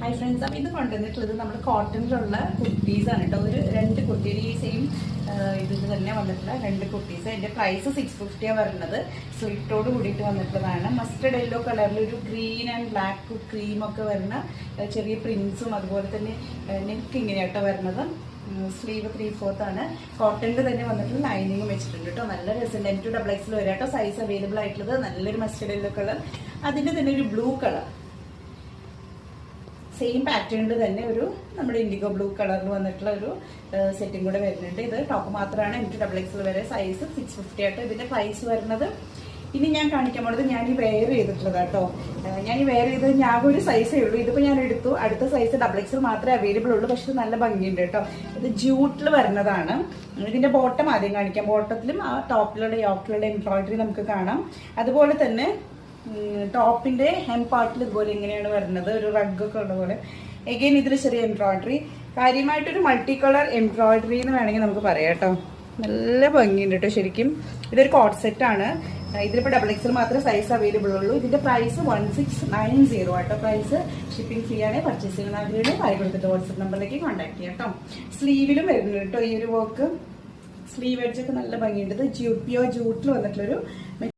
Hi friends, അപ്പോൾ ഇത് കൊണ്ടുവന്നിട്ടുള്ളത് നമ്മുടെ കോട്ടണിലുള്ള കുർത്തീസാണ് കേട്ടോ. ഒരു 2 കുർത്തി ഈ സെയിം ഇതിൽ തന്നെ വന്നിട്ടുള്ള 2 കുർത്തീസ്. അതിൻ്റെ പ്രൈസ് 650 വരുന്നത്. സ്ലിറ്റോട് കൂടിയിട്ട് വന്നിട്ടുള്ളതാണ്. മസ്റ്റർഡ് യെല്ലോ കളറിൽ ഒരു ഗ്രീൻ ആൻഡ് ബ്ലാക്ക് ക്രീമൊക്കെ വരുന്ന ചെറിയ പ്രിൻസും അതുപോലെ തന്നെ നെക്ക് ഇങ്ങനെയാട്ടോ വരുന്നത്. സ്ലീവ് 3/4 ആണ്. കോട്ടണിൽ തന്നെ വന്നിട്ടുള്ള ലൈനിങ്ങും വെച്ചിട്ടുണ്ട് കേട്ടോ. നല്ല രസമുണ്ട്. M2XX വരാം കേട്ടോ. സൈസ് അവൈലബിൾ ആയിട്ടുള്ളത് നല്ലൊരു മസ്റ്റർഡ് യെല്ലോ കളർ. അതിൻ്റെ തന്നെ ഒരു ബ്ലൂ കളർ സെയിം പാറ്റേണിൽ തന്നെ ഒരു നമ്മുടെ ഇൻഡിഗോ ബ്ലൂ കളറിൽ വന്നിട്ടുള്ള ഒരു സെറ്റും കൂടെ വരുന്നുണ്ട്. ഇത് ടോപ്പ് മാത്രമാണ്. M2XX വരെ സൈസ് 650 ആയിട്ട് ഇതിന്റെ പ്രൈസ് വരുന്നത്. ഇനി ഞാൻ കാണിക്കാൻ പോണത് ഞാൻ ഈ വെയർ ചെയ്തിട്ടുള്ളത് കേട്ടോ. ഞാൻ ഈ വെയർ ചെയ്തത് ഞാൻ ഒരു സൈസേ ഉള്ളൂ. ഇതിപ്പോൾ ഞാൻ എടുത്തു. അടുത്ത സൈസ് XX മാത്രമേ അവൈലബിൾ ഉള്ളൂ. പക്ഷെ നല്ല ഭംഗിയുണ്ട് കേട്ടോ. ഇത് ജൂട്ടിൽ വരുന്നതാണ്. ഇതിന്റെ ബോട്ടം ആദ്യം കാണിക്കാം. ബോട്ടത്തിലും ആ ടോപ്പിലുള്ള യോക്കിലുള്ള എംബ്രോയിഡറി നമുക്ക് കാണാം. അതുപോലെ തന്നെ ടോപ്പിന്റെ ഹെം പാർട്ടിൽ ഇതുപോലെ ഇങ്ങനെയാണ് വരുന്നത്. ഒരു റഗ്ഗൊക്കെ ഉള്ള പോലെ. എഗെയിൻ ഇതിൽ ചെറിയ എംബ്രോയിഡറി, കാര്യമായിട്ടൊരു മൾട്ടി കളർ എംബ്രോയിഡറി എന്ന് വേണമെങ്കിൽ നമുക്ക് പറയാം കേട്ടോ. നല്ല ഭംഗിയുണ്ട് കേട്ടോ. ശരിക്കും ഇതൊരു കോട്ട് സെറ്റ് ആണ്. ഇതിലിപ്പോൾ XX മാത്രമേ സൈസ് അവൈലബിൾ ഉള്ളൂ. ഇതിന്റെ പ്രൈസ് 1690 കേട്ടോ. പ്രൈസ് ഷിപ്പിംഗ് ഫ്രീ ആണ്. പർച്ചേസ് ചെയ്യുന്ന ആഗ്രഹം കാര്യം കൊടുത്തിട്ട് വാട്സ്ആപ്പ് നമ്പറിലേക്ക് കോൺടാക്ട് ചെയ്യാം കേട്ടോ. സ്ലീവിലും വരുന്നുണ്ട് കേട്ടോ ഈ ഒരു വർക്ക്. സ്ലീവ് എഡ്ജൊക്കെ നല്ല ഭംഗിയുണ്ട്. ഇത് പ്യോർ ജൂട്ടിൽ വന്നിട്ടുള്ളൊരു